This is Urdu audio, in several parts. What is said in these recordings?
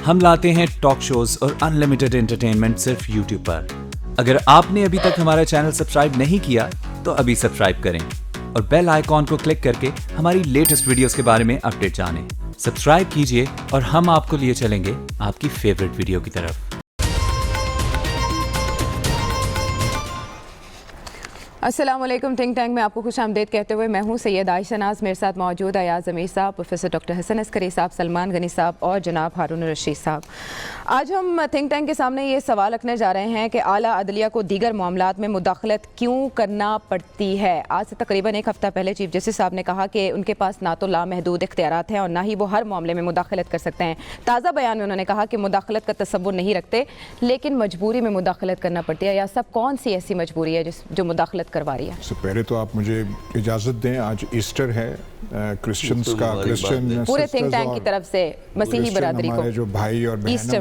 ہم لاتے ہیں ٹاک شوز اور انلمیٹڈ انٹرٹینمنٹ صرف یوٹیوب پر. اگر آپ نے ابھی تک ہمارا چینل سبسکرائب نہیں کیا تو ابھی سبسکرائب کریں اور بیل آئیکن کو کلک کر کے ہماری لیٹسٹ ویڈیوز کے بارے میں اپڈیٹ جانیں. سبسکرائب کیجئے اور ہم آپ کو لیے چلیں گے آپ کی فیوریٹ ویڈیو کی طرف. السلام علیکم. تھنک ٹینک میں آپ کو خوش آمدید کہتے ہوئے میں ہوں سید عائشہ ناز. میرے ساتھ موجود ایاز ضمیر صاحب, پروفیسر ڈاکٹر حسن عسکری صاحب, سلمان غنی صاحب اور جناب ہارون الرشید صاحب. آج ہم تھنک ٹینک کے سامنے یہ سوال رکھنے جا رہے ہیں کہ اعلیٰ عدلیہ کو دیگر معاملات میں مداخلت کیوں کرنا پڑتی ہے. آج سے تقریباً ایک ہفتہ پہلے چیف جسٹس صاحب نے کہا کہ ان کے پاس نہ تو لامحدود اختیارات ہیں اور نہ ہی وہ ہر معاملے میں مداخلت کر سکتے ہیں. تازہ بیان میں انہوں نے کہا کہ مداخلت کا تصور نہیں رکھتے لیکن مجبوری میں مداخلت کرنا پڑتی ہے. یا سب کون سی ایسی مجبوری ہے جو مداخلت کروا رہی ہے؟ پہلے تو آپ مجھے اجازت دیں, آج ایسٹر ہے کرسچنز کا, کرسچن پورے تھنک ٹینک کی طرف سے مسیحی برادری کو, ہمارے جو بھائی اور بہن ہیں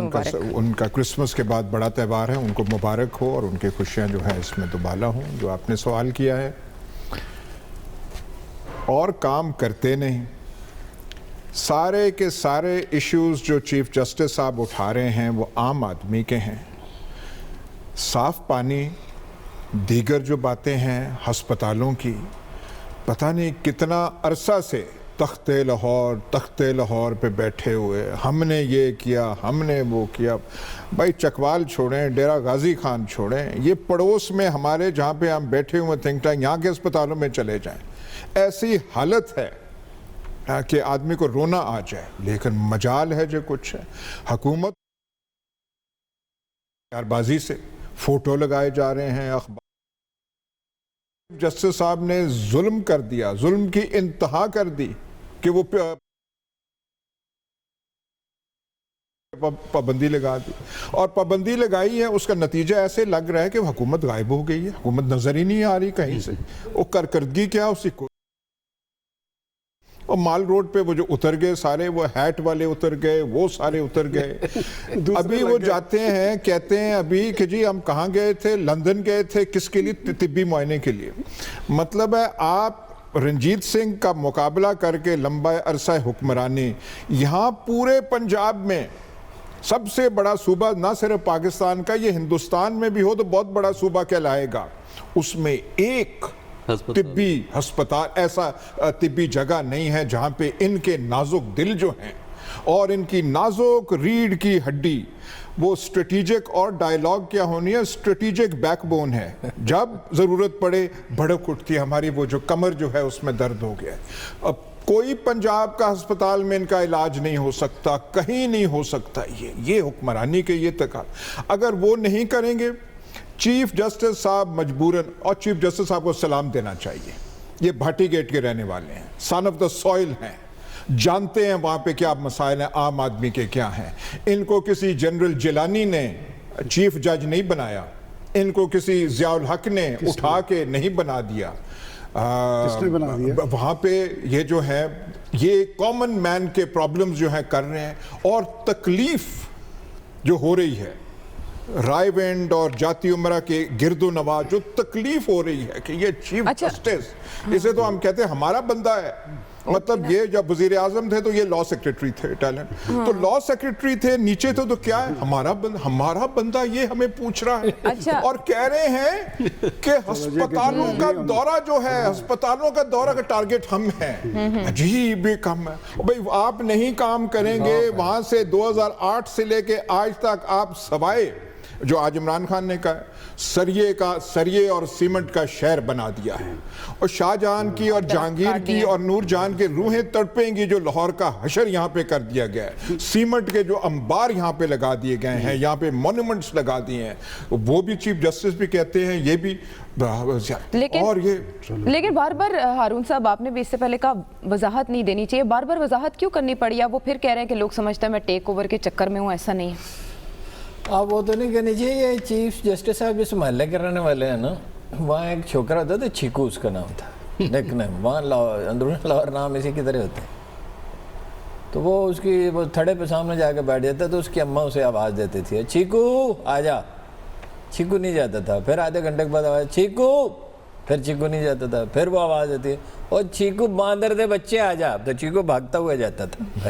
ان کا کرسمس کے بعد بڑا تہوار ہے, ان کو مبارک ہو اور ان کی خوشیاں جو ہیں اس میں دوبالا ہوں. جو آپ نے سوال کیا ہے, اور کام کرتے نہیں, سارے کے سارے ایشوز جو چیف جسٹس صاحب اٹھا رہے ہیں وہ عام آدمی کے ہیں. صاف پانی, دیگر جو باتیں ہیں ہسپتالوں کی, پتہ نہیں کتنا عرصہ سے تخت لاہور پہ بیٹھے ہوئے, ہم نے یہ کیا, ہم نے وہ کیا. بھائی چکوال چھوڑیں, ڈیرہ غازی خان چھوڑیں, یہ پڑوس میں ہمارے جہاں پہ ہم بیٹھے ہوئے تھنک ٹینک, یہاں کے ہسپتالوں میں چلے جائیں. ایسی حالت ہے کہ آدمی کو رونا آ جائے. لیکن مجال ہے جو کچھ ہے, حکومت بازی سے فوٹو لگائے جا رہے ہیں, اخبار. جسٹس صاحب نے ظلم کر دیا, ظلم کی انتہا کر دی کہ وہ پابندی لگا دی, اور پابندی لگائی ہے. اس کا نتیجہ ایسے لگ رہا ہے کہ حکومت غائب ہو گئی ہے, حکومت نظر ہی نہیں آ رہی کہیں سے. وہ کارکردگی کیا اسی کو. اور مال روڈ پہ وہ جو اتر گئے سارے, وہ ہیٹ والے اتر گئے, وہ سارے اتر گئے. ابھی وہ جاتے ہیں, کہتے ہیں ابھی کہ جی ہم کہاں گئے تھے, لندن گئے تھے, کس کے لیے؟ طبی معائنے کے لیے. مطلب ہے آپ رنجیت سنگھ کا مقابلہ کر کے لمبا عرصہ حکمرانی, یہاں پورے پنجاب میں سب سے بڑا صوبہ نہ صرف پاکستان کا, یہ ہندوستان میں بھی ہو تو بہت بڑا صوبہ کہلائے گا, اس میں ایک طبی ہسپتال, ایسا طبی جگہ نہیں ہے جہاں پہ ان کے نازک دل جو ہیں اور ان کی نازک ریڑھ کی ہڈی, وہ اسٹریٹیجک, اور ڈائیلاگ کیا ہونی ہے, اسٹریٹیجک بیک بون ہے. جب ضرورت پڑے بھڑک اٹھتی ہے ہماری, وہ جو کمر جو ہے اس میں درد ہو گیا ہے. اب کوئی پنجاب کا ہسپتال میں ان کا علاج نہیں ہو سکتا, کہیں نہیں ہو سکتا. یہ حکمرانی کے یہ تقاضا اگر وہ نہیں کریں گے, چیف جسٹس صاحب مجبوراً, اور چیف جسٹس صاحب کو سلام دینا چاہیے, یہ بھاٹی گیٹ کے رہنے والے ہیں, سن آف دا سوئل ہیں, جانتے ہیں وہاں پہ کیا مسائل ہیں, عام آدمی کے کیا ہیں. ان کو کسی جنرل جیلانی نے چیف جج نہیں بنایا, ان کو کسی ضیاء الحق نے اٹھا کے نہیں بنا دیا. وہاں پہ یہ جو ہے, یہ کامن مین کے پرابلمز جو ہیں کر رہے ہیں. اور تکلیف جو ہو رہی ہے رائے وینڈ اور جاتی عمرہ کے گرد و نواح, جو تکلیف ہو رہی ہے کہ یہ چیف جسٹس, اسے تو ہم کہتے ہیں ہمارا بندہ ہے. مطلب یہ جب وزیر اعظم تھے تو یہ لاء سیکریٹری تھے, ٹیلنٹ تو لاء سیکریٹری تھے, نیچے تو کیا ہے, ہمارا بندہ یہ ہمیں پوچھ رہا ہے. اور کہہ رہے ہیں کہ ہسپتالوں کا دورہ جو ہے, ہسپتالوں کا دورہ کا ٹارگٹ ہم ہیں. عجیب کم ہے بھئی, آپ نہیں کام کریں گے. وہاں سے 2008 سے لے کے آج تک آپ سوائے جو آج عمران خان نے کہا سریے اور سیمنٹ کا شہر بنا دیا ہے, اور شاہ جہان کی اور جہانگیر کی اور نور جہان کے روحیں تڑپیں گی جو لاہور کا حشر یہاں پہ کر دیا گیا ہے. سیمنٹ کے جو انبار یہاں پہ لگا دیے گئے ہیں, یہاں پہ مونومنٹس لگا دیے ہیں, وہ بھی چیف جسٹس بھی کہتے ہیں, یہ بھی. لیکن بار بار ہارون صاحب آپ نے بھی اس سے پہلے کہا وضاحت نہیں دینی چاہیے, بار بار وضاحت کیوں کرنی پڑی؟ یا وہ پھر کہہ رہے ہیں کہ لوگ سمجھتے ہیں میں ٹیک اوور کے چکر میں ہوں؟ ایسا نہیں ہے. آپ وہ تو نہیں کہنی چاہیے. یہ چیف جسٹس صاحب جس محلے کے رہنے والے ہیں نا, وہاں ایک چھوکرا ہوتا تھا, چیکو اس کا نام تھا, لیکن وہاں اندرون لاہور نام اسی کی طرح ہوتے ہیں. تو وہ اس کی وہ تھڑے پہ سامنے جا کے بیٹھ جاتا, تو اس کی اماں اسے آواز دیتی تھی, چیکو آ جا. چیکو نہیں جاتا تھا. پھر آدھے گھنٹے کے بعد آواز, چیکو. پھر چیکو نہیں جاتا تھا. پھر وہ آواز دیتی ہے, اور چیکو باندر دے بچے آ جا. تو چیکو بھاگتا ہوا جاتا تھا.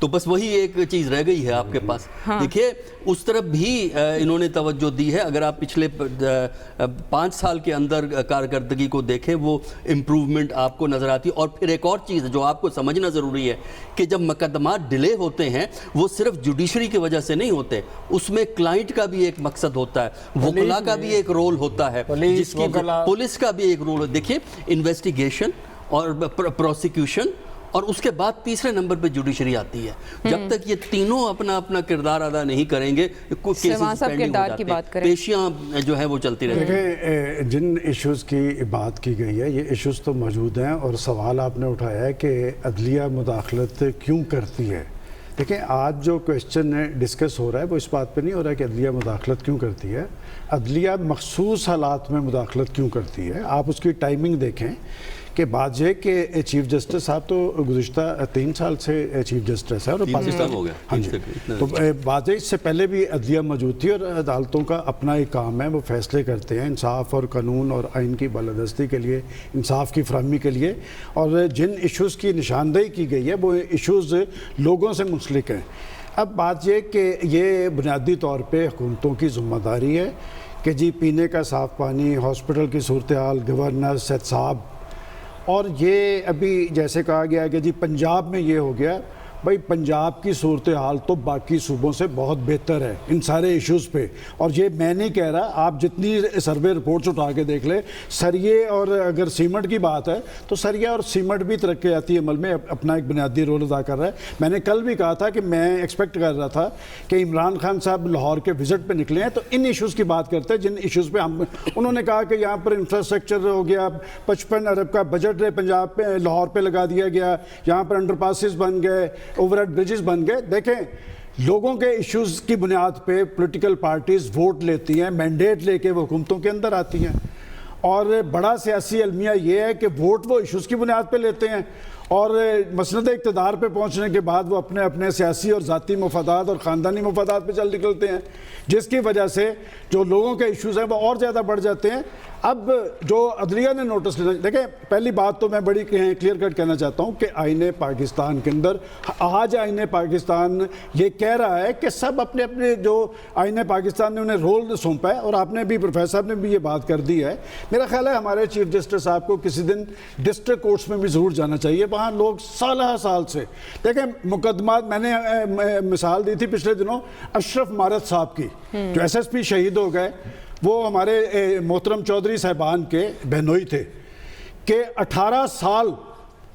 تو بس وہی ایک چیز رہ گئی ہے آپ کے پاس. دیکھیے اس طرف بھی انہوں نے توجہ دی ہے. اگر آپ پچھلے 5 سال کے اندر کارکردگی کو دیکھیں وہ امپروومنٹ آپ کو نظر آتی ہے. اور پھر ایک اور چیز جو آپ کو سمجھنا ضروری ہے کہ جب مقدمات ڈیلے ہوتے ہیں وہ صرف جوڈیشری کی وجہ سے نہیں ہوتے, اس میں کلائنٹ کا بھی ایک مقصد ہوتا ہے, وکلا کا بھی ایک رول ہوتا ہے, جس کی پولیس کا بھی ایک رول. دیکھیے انویسٹیگیشن اور پروسیکیوشن اور اس کے بعد تیسرے نمبر پہ جوڈیشری آتی ہے. جب تک یہ تینوں اپنا اپنا کردار ادا نہیں کریں گے پیشیاں جو ہے وہ چلتی رہیں گی. جن ایشوز کی بات کی گئی ہے یہ ایشوز تو موجود ہیں, اور سوال آپ نے اٹھایا ہے کہ عدلیہ مداخلت کیوں کرتی ہے. دیکھیں آج جو کویشچن ڈسکس ہو رہا ہے وہ اس بات پہ نہیں ہو رہا ہے کہ عدلیہ مداخلت کیوں کرتی ہے. عدلیہ مخصوص حالات میں مداخلت کیوں کرتی ہے. آپ اس کی ٹائمنگ دیکھیں کہ بات یہ کہ چیف جسٹس صاحب تو گزشتہ 3 سال سے چیف جسٹس ہے, اور پاکستان ہو گیا. ہاں جی, تو بات اس سے پہلے بھی عدلیہ موجود تھی, اور عدالتوں کا اپنا ایک کام ہے, وہ فیصلے کرتے ہیں انصاف اور قانون اور آئین کی بالادستی کے لیے, انصاف کی فراہمی کے لیے. اور جن ایشوز کی نشاندہی کی گئی ہے وہ ایشوز لوگوں سے منسلک ہیں. اب بات یہ کہ یہ بنیادی طور پہ حکومتوں کی ذمہ داری ہے کہ جی پینے کا صاف پانی, ہاسپٹل کی صورتحال, گورننس, احتساب. اور یہ ابھی جیسے کہا گیا کہ جی پنجاب میں یہ ہو گیا, بھائی پنجاب کی صورتحال تو باقی صوبوں سے بہت بہتر ہے ان سارے ایشوز پہ. اور یہ میں نہیں کہہ رہا, آپ جتنی سروے رپورٹس اٹھا کے دیکھ لیں, سریے اور اگر سیمنٹ کی بات ہے تو سریہ اور سیمنٹ بھی ترقیاتی عمل میں اپنا ایک بنیادی رول ادا کر رہا ہے. میں نے کل بھی کہا تھا کہ میں ایکسپیکٹ کر رہا تھا کہ عمران خان صاحب لاہور کے وزٹ پہ نکلے ہیں تو ان ایشوز کی بات کرتے ہیں جن ایشوز پہ انہوں نے کہا کہ یہاں پر انفراسٹرکچر ہو گیا, 55 ارب کا بجٹ پنجاب پہ لاہور پہ لگا دیا گیا, یہاں پر انڈر پاسز بن گئے, اوور ہیڈ بریجز بن گئے. دیکھیں لوگوں کے ایشوز کی بنیاد پہ پولیٹیکل پارٹیز ووٹ لیتی ہیں, مینڈیٹ لے کے وہ حکومتوں کے اندر آتی ہیں. اور بڑا سیاسی المیہ یہ ہے کہ ووٹ وہ ایشوز کی بنیاد پہ لیتے ہیں, اور مسند اقتدار پہ پہنچنے کے بعد وہ اپنے اپنے سیاسی اور ذاتی مفادات اور خاندانی مفادات پہ چل نکلتے ہیں, جس کی وجہ سے جو لوگوں کے ایشوز ہیں وہ اور زیادہ بڑھ جاتے ہیں. اب جو عدلیہ نے نوٹس لینا, دیکھیں پہلی بات تو میں بڑی کلیئر کٹ کہنا چاہتا ہوں کہ آئین پاکستان کے اندر آج آئین پاکستان یہ کہہ رہا ہے کہ سب اپنے اپنے جو آئین پاکستان نے انہیں رول سونپا ہے, اور آپ نے بھی پروفیسر صاحب نے بھی یہ بات کر دی ہے. میرا خیال ہے ہمارے چیف جسٹس صاحب کو کسی دن ڈسٹرکٹ کورٹس میں بھی ضرور جانا چاہیے. وہاں لوگ سالہ سال سے دیکھیں مقدمات, میں نے مثال دی تھی پچھلے دنوں اشرف مارت صاحب کی جو ایس ایس پی شہید ہو گئے, وہ ہمارے محترم چودھری صاحبان کے بہنوئی تھے, کہ 18 سال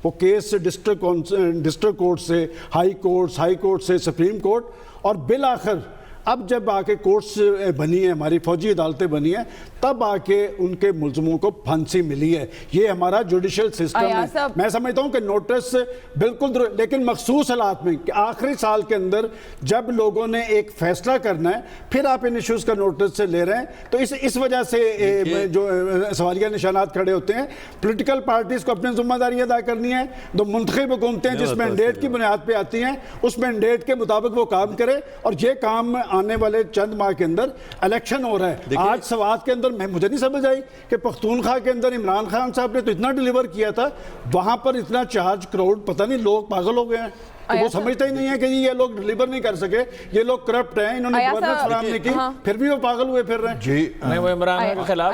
وہ کیس ڈسٹرکٹ کورٹ سے ہائی کورٹ سے سپریم کورٹ, اور بالآخر اب جب آ کے کورٹس بنی ہیں, ہماری فوجی عدالتیں بنی ہیں, تب آ کے ان کے ملزموں کو پھانسی ملی ہے. یہ ہمارا جوڈیشل سسٹم ہے. میں سمجھتا ہوں کہ نوٹس بالکل لیکن مخصوص حالات میں کہ آخری سال کے اندر جب لوگوں نے ایک فیصلہ کرنا ہے پھر آپ ان ایشوز کا نوٹس سے لے رہے ہیں, تو اس وجہ سے جو سوالیہ نشانات کھڑے ہوتے ہیں. پولیٹیکل پارٹیز کو اپنی ذمہ داری ادا کرنی ہے, تو منتخب حکومتیں جس مینڈیٹ کی بنیاد پہ آتی ہیں اس مینڈیٹ کے مطابق وہ کام کرے, اور یہ کام آنے والے چند ماہ کے اندر الیکشن ہو رہا ہے. آج سوات کے اندر مجھے نہیں سمجھ آئی کہ پختونخوا کے اندر عمران خان صاحب نے تو اتنا ڈیلیور کیا تھا, وہاں پر اتنا چارج کراؤڈ, پتہ نہیں لوگ پاگل ہو گئے ہیں, وہ سمجھتے ہی نہیں ہے کہ یہ لوگ ڈیلیور نہیں کر سکے, یہ لوگ کرپٹ ہیں, انہوں نے گورننس فراہم نہیں کی, پھر بھی وہ پاگل ہوئے پھر رہے ہیں. جی نہیں وہ عمران خان کے خلاف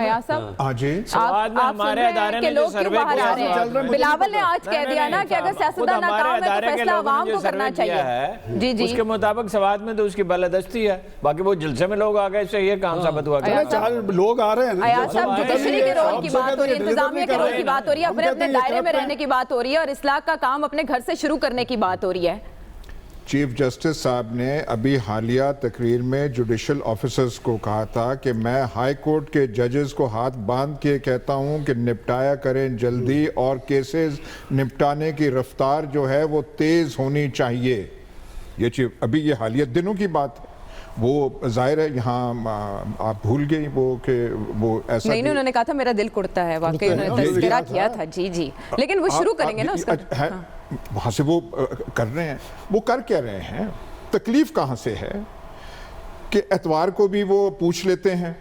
ہاں جی سواد میں ہمارے ادارے نے جو سروے کیا, بلاول نے آج کہہ دیا نا کہ اگر سیاستدان ناکام ہے تو فیصلہ عوام کو کرنا چاہیے. جی اس کے مطابق سواد میں تو اس کی بالادستی ہے, باقی وہ جلسے میں لوگ آ گئے, اس سے یہ کام ثابت ہوا کہ لوگ آ رہے ہیں. ایاز صاحب جوڈیشری کے رول کی بات ہو رہی ہے, انتظامیہ کے رول کی بات ہو رہی ہے, اپنے اپنے دائرے میں رہنے کی بات ہو رہی ہے, اور اصلاح کا کام اپنے گھر سے شروع کرنے کی بات ہو رہی ہے. چیف جسٹس صاحب نے ابھی حالیہ تقریر میں جوڈیشل آفیسرز کو کہا تھا کہ میں ہائی کورٹ کے ججز کو ہاتھ باندھ کے کہتا ہوں کہ نپٹایا کریں جلدی, اور کیسز نپٹانے کی رفتار جو ہے وہ تیز ہونی چاہیے. یہ چیف ابھی یہ حالیہ دنوں کی بات ہے. وہ ظاہر ہے یہاں آپ بھول گئی وہ کہ وہ ایسا نہیں, انہوں نے کہا تھا میرا دل کڑتا ہے, واقعی انہوں نے تذکرہ کیا تھا. جی جی, لیکن وہ شروع کریں گے نا اس کا, وہاں سے وہ کر رہے ہیں. وہ کر کیا رہے ہیں, تکلیف کہاں سے ہے کہ اتوار کو بھی وہ پوچھ لیتے ہیں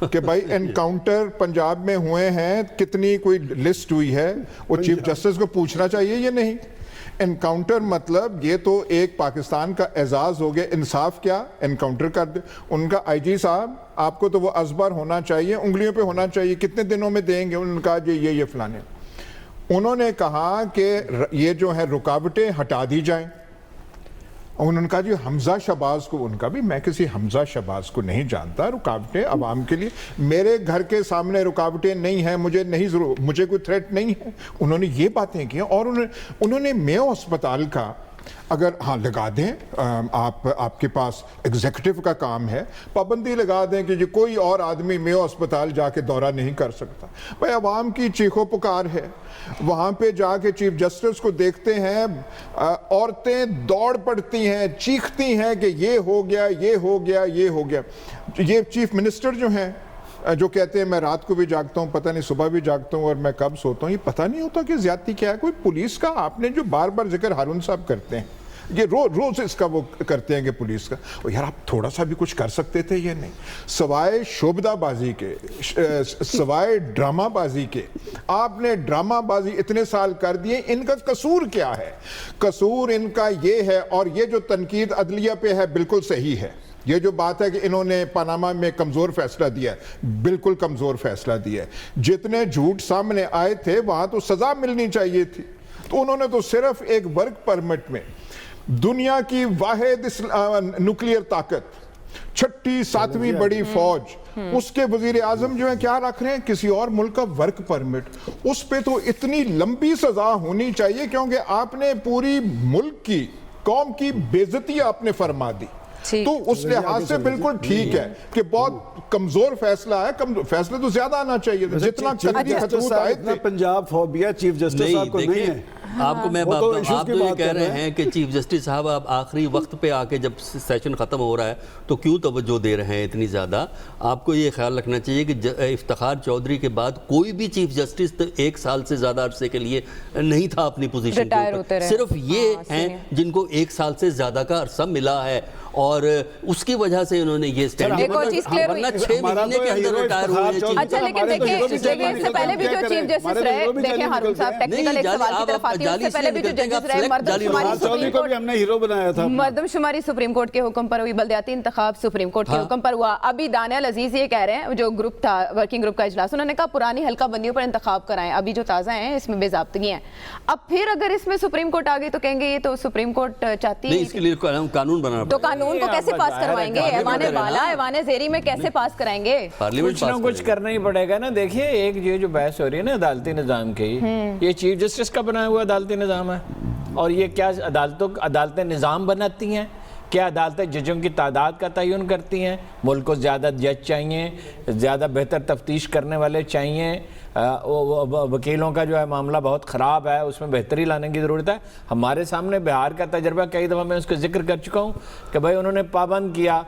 کہ بھائی انکاؤنٹر پنجاب میں ہوئے ہیں, کتنی کوئی لسٹ ہوئی ہے, وہ چیف جسٹس کو پوچھنا چاہیے یا نہیں. انکاؤنٹر مطلب یہ تو ایک پاکستان کا اعزاز ہو گیا. انصاف کیا, انکاؤنٹر کر دے. ان کا آئی جی صاحب آپ کو تو وہ ازبر ہونا چاہیے, انگلیوں پہ ہونا چاہیے, کتنے دنوں میں دیں گے. انہوں نے کہا یہ فلانے. انہوں نے کہا کہ یہ جو ہے رکاوٹیں ہٹا دی جائیں. انہوں نے کہا جی حمزہ شہباز کو, ان کا بھی میں کسی حمزہ شہباز کو نہیں جانتا. رکاوٹیں عوام کے لیے, میرے گھر کے سامنے رکاوٹیں نہیں ہیں, مجھے کوئی تھریٹ نہیں ہے. انہوں نے یہ باتیں کی. اور انہوں نے میو ہسپتال کا اگر ہاں لگا دیں, آپ کے پاس ایگزیکٹو کا کام ہے, پابندی لگا دیں کہ کوئی اور آدمی میو ہسپتال جا کے دورہ نہیں کر سکتا. بھائی عوام کی چیخو پکار ہے. وہاں پہ جا کے چیف جسٹس کو دیکھتے ہیں, عورتیں دوڑ پڑتی ہیں, چیختی ہیں کہ یہ ہو گیا, یہ ہو گیا, یہ ہو گیا. یہ چیف منسٹر جو ہیں جو کہتے ہیں میں رات کو بھی جاگتا ہوں, پتہ نہیں صبح بھی جاگتا ہوں اور میں کب سوتا ہوں, یہ پتہ نہیں ہوتا کہ زیادتی کیا ہے. کوئی پولیس کا آپ نے جو بار بار ذکر ہارون صاحب کرتے ہیں, یہ روز اس کا وہ کرتے ہیں کہ پولیس کا, یار آپ تھوڑا سا بھی کچھ کر سکتے تھے. یہ نہیں, سوائے شعبدہ بازی کے, سوائے ڈرامہ بازی کے, آپ نے ڈرامہ بازی اتنے سال کر دیے. ان کا قصور کیا ہے؟ قصور ان کا یہ ہے, اور یہ جو تنقید عدلیہ پہ ہے بالکل صحیح ہے. یہ جو بات ہے کہ انہوں نے پاناما میں کمزور فیصلہ دیا ہے, بالکل کمزور فیصلہ دیا ہے. جتنے جھوٹ سامنے آئے تھے وہاں تو سزا ملنی چاہیے تھی. تو انہوں نے تو صرف ایک ورک پرمٹ میں دنیا کی واحد نیوکلیئر طاقت, 6ٹھی 7ویں بڑی فوج, اس کے وزیر اعظم جو ہیں کیا رکھ رہے ہیں, کسی اور ملک کا ورک پرمٹ. اس پہ تو اتنی لمبی سزا ہونی چاہیے, کیونکہ آپ نے پوری ملک کی, قوم کی بے عزتی آپ نے فرما دی. تو اس لحاظ سے بالکل ٹھیک ہے کہ بہت کمزور فیصلہ ہے. فیصلہ تو زیادہ آنا چاہیے تھا. جتنا خطوط آئے تھے. پنجاب فوبیا چیف جسٹس صاحب کو نہیں ہے. آپ کو میں آپ تو یہ کہہ رہے ہیں کہ چیف جسٹس صاحب آپ آخری وقت پہ آ کے جب سیشن ختم ہو رہا ہے تو کیوں توجہ دے رہے ہیں اتنی زیادہ. آپ کو یہ خیال رکھنا چاہیے کہ افتخار چودھری کے بعد کوئی بھی چیف جسٹس 1 سال سے زیادہ عرصے کے لیے نہیں تھا اپنی پوزیشن پہ. صرف یہ ہیں جن کو 1 سال سے زیادہ کا عرصہ ملا ہے, اور اس کی وجہ سے انہوں نے یہ سٹینڈ ایک اور چیز کلیئر ہوئی. 6 مہینے کے اندر ریٹائر ہوئے. اچھا لیکن دیکھیں اس سے پہلے بھی جو چیف جسٹس رہے, دیکھیں ہارون صاحب ٹیکنیکل ایک سوال کی طرف آتی ہے, اس سے پہلے بھی جو ججز رہے مردم شماری سپریم کورٹ کے حکم پر ہوئی, بلدیاتی انتخاب سپریم کورٹ کے حکم پر ہوا. ابھی دانیال عزیز یہ کہہ رہے ہیں, جو گروپ تھا ورکنگ گروپ کا اجلاس, انہوں نے کہا پرانی حلقہ بندیوں پر انتخاب کرائیں, ابھی جو تازہ ہیں اس میں بے ضابطگی ہیں. اب پھر اگر اس میں سپریم کورٹ آ گئی تو کہیں گے یہ تو سپریم کورٹ چاہتی ہے, اس کے لیے قانون بنانا تو قانون کو کیسے پاس کروائیں گے؟ ایوان بالا ایوان زیری میں کیسے پاس کرائیں گے؟ کچھ نہ کچھ کرنا ہی پڑے گا نا. دیکھیے ایک یہ جو بحث ہو رہی ہے نا عدالتی نظام کی, یہ چیف جسٹس کا بنایا ہوا عدالتی نظام ہے, اور یہ کیا عدالتیں نظام بناتی ہیں؟ کیا عدالتیں ججوں کی تعداد کا تعین کرتی ہیں؟ ملک کو زیادہ جج چاہیے, زیادہ بہتر تفتیش کرنے والے چاہیے. وکیلوں کا جو ہے معاملہ بہت خراب ہے, اس میں بہتری لانے کی ضرورت ہے. ہمارے سامنے بہار کا تجربہ کئی دفعہ میں اس کا ذکر کر چکا ہوں کہ بھائی انہوں نے پابند کیا,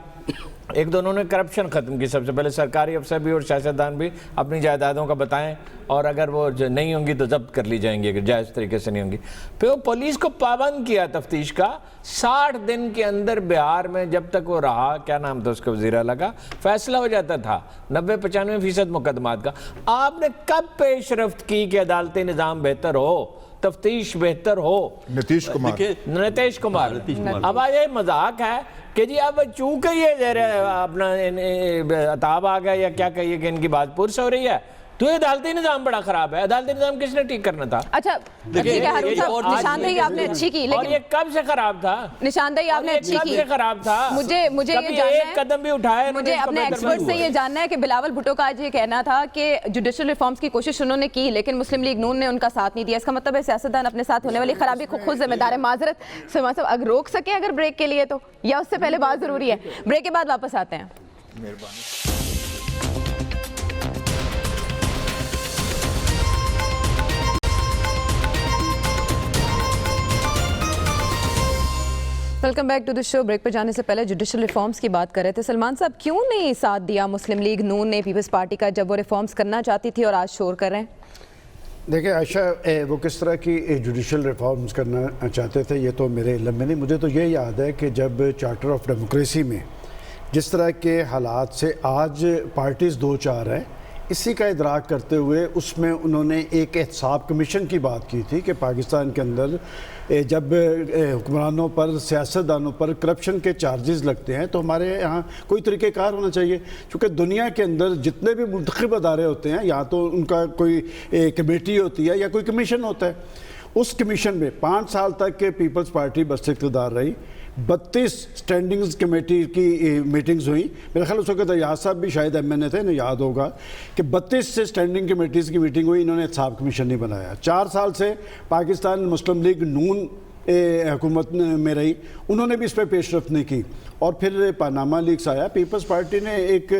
ایک تو انہوں نے کرپشن ختم کی. سب سے پہلے سرکاری افسر بھی اور سیاستدان بھی اپنی جائیدادوں کا بتائیں, اور اگر وہ نہیں ہوں گی تو ضبط کر لی جائیں گی اگر جائز طریقے سے نہیں ہوں گی. پھر وہ پولیس کو پابند کیا تفتیش کا. 60 دن کے اندر بہار میں جب تک وہ رہا, کیا نام تھا اس کا, وزیر اعلیٰ کا, فیصلہ ہو جاتا تھا 90-95% مقدمات کا. آپ نے کب پیش رفت کی کہ عدالتی نظام بہتر ہو, تفتیش بہتر ہو؟ نتیش کمار. اب یہ مذاق ہے کہ جی اب چونکہ یہ اپنا عطاب آ گیا یا کیا کہیے کہ ان کی بات پرس ہو رہی ہے, تو یہ عدالتی نظام بڑا خراب ہے. عدالتی نظام کس نے ٹھیک کرنا تھا؟ اچھا ٹھیک ہے ہارون صاحب, نشاندہی آپ نے اچھی کی, اور یہ کب سے خراب تھا؟ نشاندہی آپ نے اچھی کی, کب سے خراب تھا؟ مجھے یہ جاننا ہے, ایک قدم بھی اٹھایا, مجھے اپنے ایکسپرٹ سے یہ جاننا ہے کہ بلاول بھٹو کا آج یہ کہنا تھا کہ جوڈیشل ریفارمز کی کوشش انہوں نے کی لیکن مسلم لیگ نون نے ان کا ساتھ نہیں دیا. اس کا مطلب ہے سیاستدان اپنے ساتھ ہونے والی خرابی کو خود ذمہ دار ہے. معذرت سلمان صاحب, اگر روک سکیں اگر بریک کے لیے تو, یا اس سے پہلے بات ضروری ہے؟ بریک کے بعد واپس آتے ہیں. Welcome back to the show. Break پہ جانے سے پہلے جوڈیشل ریفارمز کی بات کر رہے تھے. سلمان صاحب کیوں نہیں ساتھ دیا مسلم لیگ نون نے پیپلز پارٹی کا جب وہ ریفارمز کرنا چاہتی تھی اور آج شور کر رہے ہیں؟ دیکھیں عائشہ, وہ کس طرح کی جوڈیشل ریفارمز کرنا چاہتے تھے یہ تو میرے علم میں نہیں. مجھے تو یہ یاد ہے کہ جب چارٹر آف ڈیموکریسی میں جس طرح کے حالات سے آج پارٹیز 2-4 ہیں, اسی کا ادراک کرتے ہوئے اس میں انہوں نے ایک احتساب کمیشن کی بات کی تھی کہ پاکستان کے اندر جب حکمرانوں پر سیاستدانوں پر کرپشن کے چارجز لگتے ہیں تو ہمارے یہاں کوئی طریقہ کار ہونا چاہیے، چونکہ دنیا کے اندر جتنے بھی منتخب ادارے ہوتے ہیں یا تو ان کا کوئی کمیٹی ہوتی ہے یا کوئی کمیشن ہوتا ہے. اس کمیشن میں 5 سال تک کے پیپلز پارٹی بس اقتدار رہی. 32 اسٹینڈنگز کمیٹی کی میٹنگز ہوئیں. میرا خیال اس وقت ایاز صاحب بھی شاید ایم این اے تھے، انہیں یاد ہوگا کہ 32 سے اسٹینڈنگ کمیٹیز کی میٹنگ ہوئی، انہوں نے احتساب کمیشن نہیں بنایا. 4 سال سے پاکستان مسلم لیگ نون حکومت میں رہی، انہوں نے بھی اس پہ پیش رفت نہیں کی. اور پھر پاناما لیکس آیا، پیپلز پارٹی نے ایک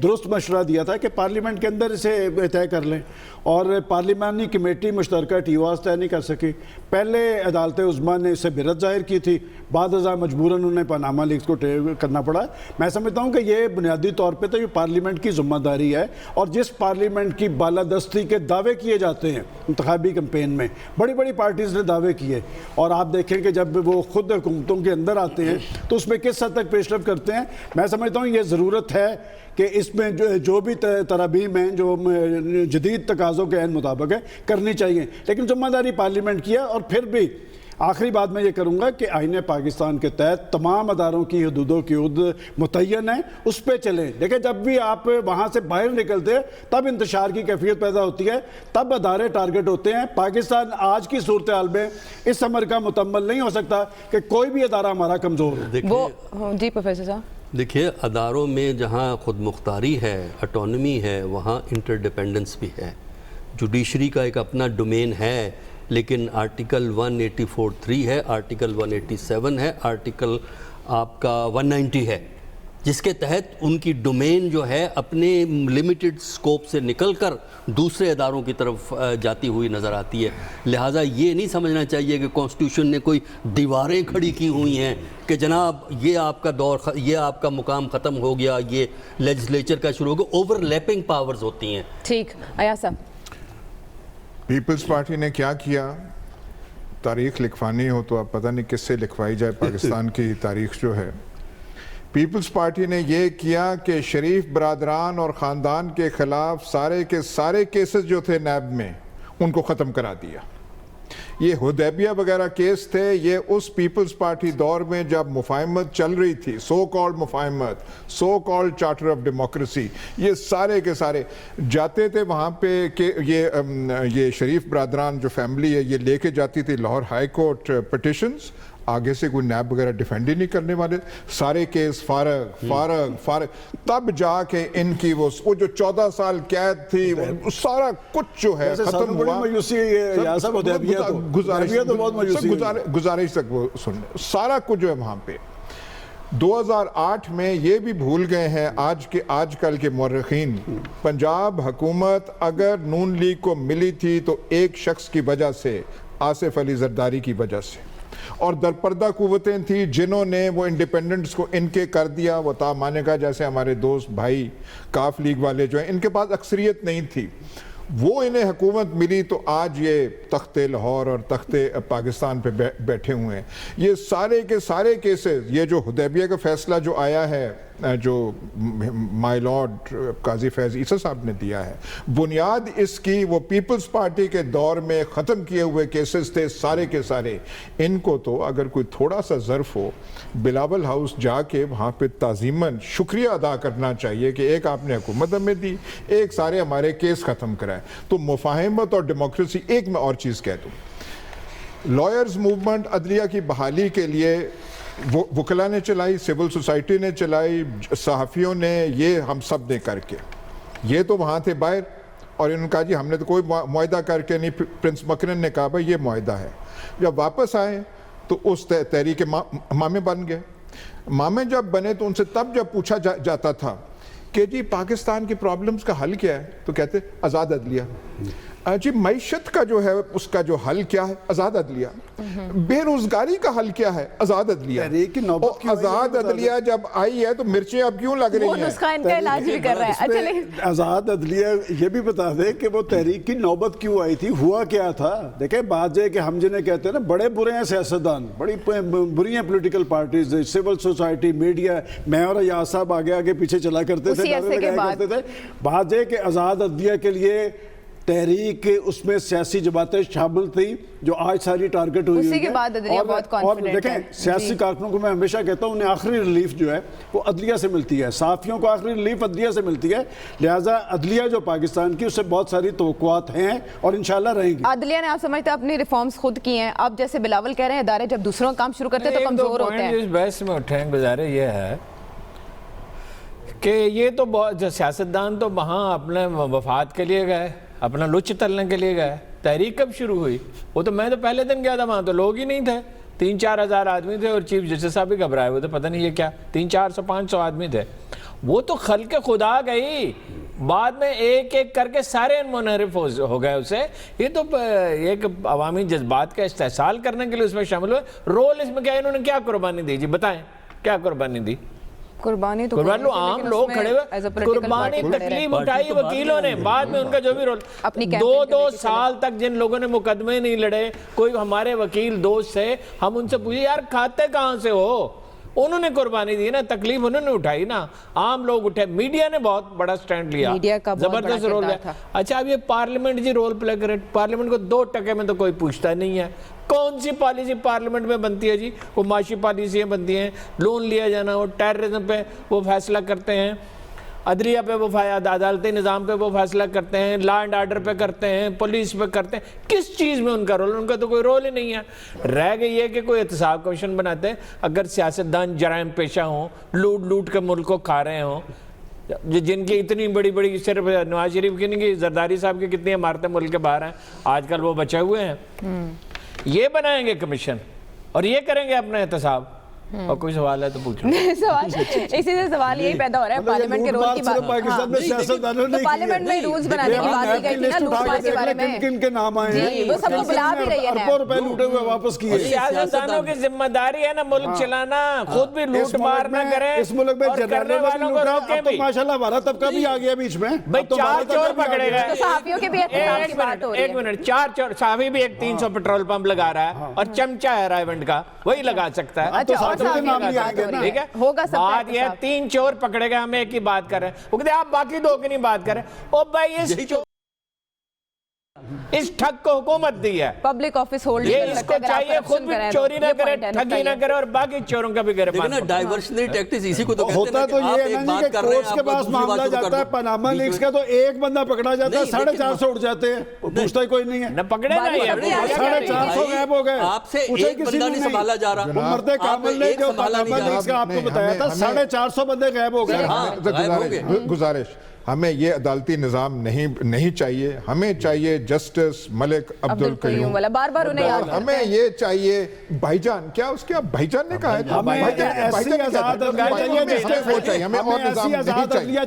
درست مشورہ دیا تھا کہ پارلیمنٹ کے اندر اسے طے کر لیں، اور پارلیمانی کمیٹی مشترکہ ٹیواز طے نہیں کر سکی. پہلے عدالت عظمیٰ نے اسے برت ظاہر کی تھی، بعد ازاں مجبوراً انہیں پاناما لیکس کو کرنا پڑا. میں سمجھتا ہوں کہ یہ بنیادی طور پہ تو یہ پارلیمنٹ کی ذمہ داری ہے، اور جس پارلیمنٹ کی بالادستی کے دعوے کیے جاتے ہیں انتخابی کمپین میں، بڑی بڑی پارٹیز نے دعوے کیے، اور آپ دیکھیں کہ جب وہ خود حکومتوں کے اندر آتے ہیں تو اس میں کس حد تک پیش رفت کرتے ہیں. میں سمجھتا ہوں یہ ضرورت ہے کہ اس میں جو بھی ترامیم ہیں جو جدید تقاضوں کے عین مطابق ہے کرنی چاہیے، لیکن ذمہ داری پارلیمنٹ کی ہے. اور پھر بھی آخری بات میں یہ کروں گا کہ آئین پاکستان کے تحت تمام اداروں کی حدود و قیود متعین ہیں، اس پہ چلیں. دیکھیں جب بھی آپ وہاں سے باہر نکلتے ہیں تب انتشار کی کیفیت پیدا ہوتی ہے، تب ادارے ٹارگٹ ہوتے ہیں. پاکستان آج کی صورتحال میں اس امر کا مکمل نہیں ہو سکتا کہ کوئی بھی ادارہ ہمارا کمزور ہو. جی پروفیسر صاحب، دیکھیے اداروں میں جہاں خود مختاری ہے، اٹونمی ہے، وہاں انٹر ڈیپینڈنس بھی ہے. جوڈیشری کا ایک اپنا ڈومین ہے، لیکن آرٹیکل 184(3) ہے، آرٹیکل 187 ہے، آرٹیکل آپ کا 190 ہے، جس کے تحت ان کی ڈومین جو ہے اپنے لمیٹڈ سکوپ سے نکل کر دوسرے اداروں کی طرف جاتی ہوئی نظر آتی ہے. لہٰذا یہ نہیں سمجھنا چاہیے کہ کانسٹیٹیوشن نے کوئی دیواریں کھڑی کی ہوئی ہیں کہ جناب یہ آپ کا دور، یہ آپ کا مقام ختم ہو گیا، یہ لیجسلیچر کا شروع ہو گیا. اوور لیپنگ پاورز ہوتی ہیں. ٹھیک. ایاز صاحب، پیپلز پارٹی نے کیا کیا؟ تاریخ لکھوانی ہو تو اب پتہ نہیں کس سے لکھوائی جائے پاکستان کی تاریخ جو ہے. پیپلز پارٹی نے یہ کیا کہ شریف برادران اور خاندان کے خلاف سارے کے سارے کیسز جو تھے نیب میں ان کو ختم کرا دیا. یہ حدیبیہ وغیرہ کیس تھے، یہ اس پیپلز پارٹی دور میں جب مفاہمت چل رہی تھی، سو کالڈ مفاہمت، so called charter of democracy, یہ سارے کے سارے جاتے تھے وہاں پہ کہ یہ شریف برادران جو فیملی ہے یہ لے کے جاتی تھی لاہور ہائی کورٹ پٹیشنز. آگے سے کوئی نیب وغیرہ ڈیفینڈ ہی نہیں کرنے والے، سارے کیس فارغ. تب جا کے ان کی وہ جو 14 سال قید تھی سارا کچھ جو ہے ختم ہوا. گزارش تک وہ سن، سارا کچھ جو ہے وہاں پہ 2008 میں یہ بھی بھول گئے ہیں آج کل کے مورخین. پنجاب حکومت اگر نون لیگ کو ملی تھی تو ایک شخص کی وجہ سے، آصف علی زرداری کی وجہ سے، اور درپردہ قوتیں تھیں جنہوں نے وہ انڈیپینڈنٹس کو ان کے کر دیا. وہ مانیکا جیسے ہمارے دوست بھائی کاف لیگ والے جو ہیں، ان کے پاس اکثریت نہیں تھی، وہ انہیں حکومت ملی تو آج یہ تخت لاہور اور تخت پاکستان پہ بیٹھے ہوئے ہیں. یہ سارے کے سارے کیسز، یہ جو حدیبیہ کا فیصلہ جو آیا ہے جو مائی لارڈ قاضی فیض عیسیٰ صاحب نے دیا ہے، بنیاد اس کی وہ پیپلز پارٹی کے دور میں ختم کیے ہوئے کیسز تھے سارے کے سارے. ان کو تو اگر کوئی تھوڑا سا ظرف ہو بلاول ہاؤس جا کے وہاں پہ تعظیماً شکریہ ادا کرنا چاہیے کہ ایک آپ نے حکومت ہمیں دی، ایک سارے ہمارے کیس ختم کرائے. تو مفاہمت اور ڈیموکریسی. ایک میں اور چیز کہہ دوں، لائرز موومنٹ عدلیہ کی بحالی کے لیے وکلا نے چلائی، سول سوسائٹی نے چلائی، صحافیوں نے، یہ ہم سب نے کر کے. یہ تو وہاں تھے باہر اور انہوں نے کہا جی ہم نے تو کوئی معاہدہ کر کے نہیں. پرنس مکرن نے کہا بھائی یہ معاہدہ ہے. جب واپس آئے تو اس تحریک مامے بن گئے. مامے جب بنے تو ان سے تب جب پوچھا جاتا تھا کہ جی پاکستان کی پرابلمز کا حل کیا ہے تو کہتے آزاد عدلیہ. جی معیشت کا جو ہے اس کا جو حل کیا ہے؟ آزاد عدلیہ. بے روزگاری کا حل کیا ہے؟ آزاد عدلیہ. تحریک نوبت کی آزاد عدلیہ جب آئی ہے تو مرچیں اب کیوں لگ رہی وہ ہیں؟ نسخہ ان کا علاج بھی کر رہا ہے. اچھا لیکن آزاد عدلیہ یہ بھی بتا دے کہ وہ تحریک کی نوبت کیوں آئی تھی, ہوا کیا تھا. دیکھیں بات یہ کہ ہم جنہیں کہتے ہیں نا بڑے برے ہیں سیاستدان, بڑی بری ہیں political parties, civil society, media, میں اور ایاز صاحب آگے آگے پیچھے چلا کرتے تھے, کرتے تھے. بات یہ کہ آزاد عدلیہ کے لیے تحریک اس میں سیاسی جماعتیں شامل تھیں جو آج ساری ٹارگٹ ہوئی اسی کے بعد عدلیہ بہت کانفیڈنٹ ہے. دیکھیں سیاسی کارکنوں کو میں ہمیشہ کہتا ہوں انہیں آخری ریلیف جو ہے وہ عدلیہ سے ملتی ہے, صحافیوں کو آخری ریلیف عدلیہ سے ملتی ہے. لہٰذا عدلیہ جو پاکستان کی اس سے بہت ساری توقعات ہیں اور انشاءاللہ رہیں گی. عدلیہ نے آپ سمجھتے ہیں اپنی ریفارمز خود کی ہیں. اب جیسے بلاول کہہ رہے ہیں ادارے جب دوسروں کا کام شروع کرتے ہیں تو کمزور ہوتے ہیں. اس بحث میں اٹھیں گزارے یہ ہے کہ یہ تو بہت سیاستدان تو وہاں اپنے وفات کے لیے گئے, اپنا لچ تلنے کے لیے گئے. تحریک کب شروع ہوئی؟ وہ تو میں تو پہلے دن گیا تھا, وہاں تو لوگ ہی نہیں تھے, 3-4 ہزار آدمی تھے اور چیف جسٹس صاحب بھی گھبرائے ہوئے تھے, پتہ نہیں یہ کیا 300-400-500 آدمی تھے. وہ تو خلق خدا گئی, بعد میں ایک ایک کر کے سارے منحرف ہو گئے اسے. یہ تو ایک عوامی جذبات کا استحصال کرنے کے لیے اس میں شامل ہوئے. رول اس میں کیا, انہوں نے کیا قربانی دی؟ جی بتائیں کیا قربانی دی؟ قربانی تو عام لوگ کھڑے ہوئے, قربانی تکلیف اٹھائی وکیلوں نے, بعد میں ان کا جو بھی رول. 2 سال تک جن لوگوں نے مقدمے نہیں لڑے, کوئی ہمارے وکیل دوست سے, ہم ان سے پوچھے یار کھاتے کہاں سے ہو, انہوں نے قربانی دی نا, تکلیف انہوں نے اٹھائی نا, عام لوگ اٹھے. میڈیا نے بہت بڑا سٹینڈ لیا, زبردست رول لیا. اچھا اب یہ پارلیمنٹ جی رول پلے کرے, پارلیمنٹ کو 2% میں تو کوئی پوچھتا نہیں ہے. کون سی پالیسی پارلیمنٹ میں بنتی ہے جی؟ وہ معاشی پالیسیاں بنتی ہیں, لون لیا جانا, وہ ٹیررزم پہ وہ فیصلہ کرتے ہیں, عدلیہ پہ وہ عدالتی نظام پہ وہ فیصلہ کرتے ہیں, لا اینڈ آرڈر پہ کرتے ہیں, پولیس پہ کرتے ہیں. کس چیز میں ان کا رول؟ ان کا تو کوئی رول ہی نہیں ہے. رہ گئی ہے کہ کوئی احتساب کمیشن بناتے ہیں. اگر سیاستدان جرائم پیشہ ہوں, لوٹ کے ملک کو کھا رہے ہوں, جن کی اتنی بڑی صرف نواز شریف کی نہیں کہ زرداری صاحب کی کتنی عمارتیں ملک کے باہر ہیں, آج کل وہ بچے ہوئے ہیں, یہ بنائیں گے کمیشن اور یہ کریں گے اپنا احتساب. اور کوئی سوال ہے تو پوچھو. اسی سے سوال یہی پیدا ہو رہا ہے پارلیمنٹ کے رول کی بات. پاکستان میں سیاستدانوں نے پارلیمنٹ میں رولز بنانے کی بات کی گئی تھی نا لوٹ مار کے بارے میں, کن کے نام آئے ہیں, وہ سب کو بلا بھی رہی ہے. اربوں روپے لوٹے ہوئے واپس کیے. سیاستدانوں کی ذمہ داری ہے نا ملک چلانا, خود بھی لوٹ مار نہ کریں. اس ملک میں کرنے والوں کو روکیں بھی. ماشاءاللہ ہمارا طبقہ بھی آ گیا بیچ میں. بھائی 4 چور پکڑے گئے, تو صحافیوں کے بھی احتساب کی بات ہو رہی ہے. ایک منٹ, 4 چور, صحافی بھی ایک 300 پیٹرول پمپ لگا رہا ہے اور چمچہ ہے رائیونٹ کا, وہی لگا سکتا ہے. ٹھیک ہے, بات یہ 3 چور پکڑے گئے, ہم ایک ہی بات کر رہے ہیں. وہ کہتے ہیں آپ باقی 2 کی نہیں بات کر رہے. او بھائی اس ٹھگ کو حکومت دی ہے, پبلک آفس ہولڈ, یہ اس کو چاہیے خود بھی چوری نہ کرے, ٹھگی نہ کرے اور باقی چوروں کا بھی گرفتار. لیکن ڈائیورشنری ٹیکٹکس اسی کو تو کہتے ہوتا ہیں تو یہ ہے نا کہ کورٹس کے پاس معاملہ جاتا ہے پناما لیکس کا, تو ایک بندہ پکڑا جاتا ہے, 450 اٹھ جاتے ہیں, پوچھتا ہی کوئی نہیں ہے. نہ پکڑے نہ یہ 450 غائب ہو گئے. آپ سے ایک بندہ نہیں سنبھالا جا رہا. مرد کامل نے جو پناما لیکس کا آپ کو بتایا تھا, 450 بندے غائب ہو گئے. گزارش, ہمیں یہ عدالتی نظام نہیں چاہیے. ہمیں چاہیے جسٹس ملک عبدالقیوم والا, بار بار انہیں یاد. ہمیں یہ چاہیے بھائی جان, کیا اس کے بھائی جان نے کہا ہے, ہمیں ایسی آزاد عدلیہ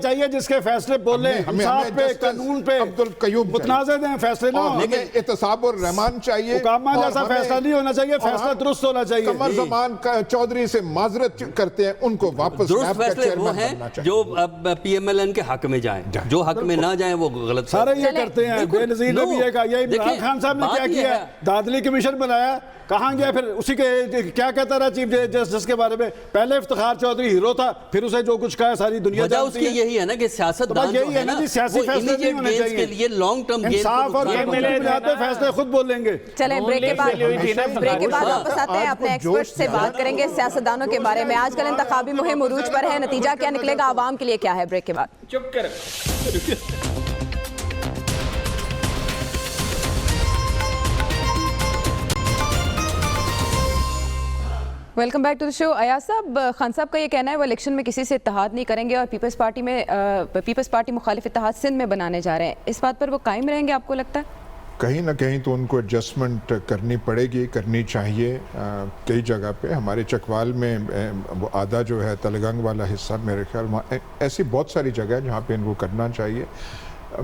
چاہیے جس کے فیصلے بولیں, انصاف پہ, قانون پہ, عبدالقیوم متنازع دیں فیصلے نہ ہوں. ہمیں احتساب الرحمان چاہیے, حکامہ جیسا فیصلہ نہیں ہونا چاہیے, فیصلہ درست ہونا چاہیے. قمر زمان چودھری سے معذرت کرتے ہیں, ان کو واپس درست فیصلے وہ ہیں جو پی ایم ایل این کے حق میں جائیں, جو حق میں نہ جائیں وہ غلط. سارے یہ کرتے ہیں. بے نظیر نے بھی یہ کہا, یہ عمران خان صاحب نے کیا کیا, دادلی کمیشن بنایا, کہاں گیا پھر اسی کے کیا کہتا رہا چیف جسٹس کے بارے میں. پہلے افتخار چودھری ہیرو تھا, پھر اسے جو کچھ کہا ساری دنیا جانتی ہے. اس کی یہی ہے نا کہ سیاستدان جو ہے نا وہ امیڈیٹ گینز کے لیے لانگ ٹرم گینز انصاف اور فیصلے خود بولیں گے. چلیں بریک کے بعد واپس آتے ہیں, اپنے ایکسپرٹ سے بات کریں گے سیاستدانوں کے بارے میں. آج کل انتخابی مہم عروج پر ہے, نتیجہ کیا نکلے گا, عوام کے لیے کیا ہے. بریک کے بعد چپ کر. ویلکم بیک ٹو دی شو. ایاز صاحب, خان صاحب کا یہ کہنا ہے وہ الیکشن میں کسی سے اتحاد نہیں کریں گے اور پیپلز پارٹی مخالف اتحاد سندھ میں بنانے جا رہے ہیں. اس بات پر وہ قائم رہیں گے آپ کو لگتا ہے؟ کہیں نہ کہیں تو ان کو ایڈجسٹمنٹ کرنی پڑے گی, کرنی چاہیے. کئی جگہ پہ ہمارے چکوال میں وہ آدھا جو ہے تلگنگ والا حصہ, میرے خیال ایسی بہت ساری جگہ ہے جہاں پہ ان کو کرنا چاہیے.